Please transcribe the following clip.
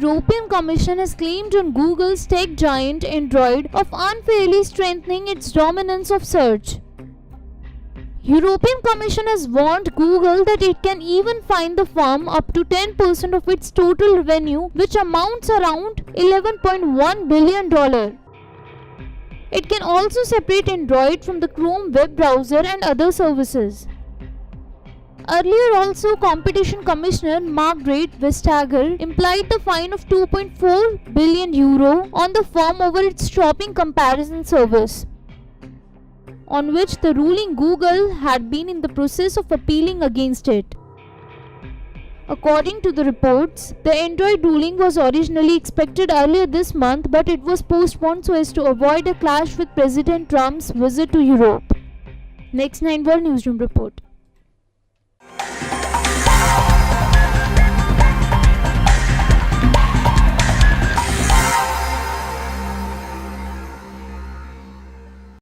European Commission has claimed on Google's tech giant Android of unfairly strengthening its dominance of search. European Commission has warned Google that it can even fine the firm up to 10% of its total revenue, which amounts around $11.1 billion. It can also separate Android from the Chrome web browser and other services. Earlier also, Competition Commissioner Margrethe Vestager implied the fine of €2.4 billion on the firm over its shopping comparison service, on which the ruling Google had been in the process of appealing against it. According to the reports, the Android ruling was originally expected earlier this month, but it was postponed so as to avoid a clash with President Trump's visit to Europe. Next 9 World Newsroom Report.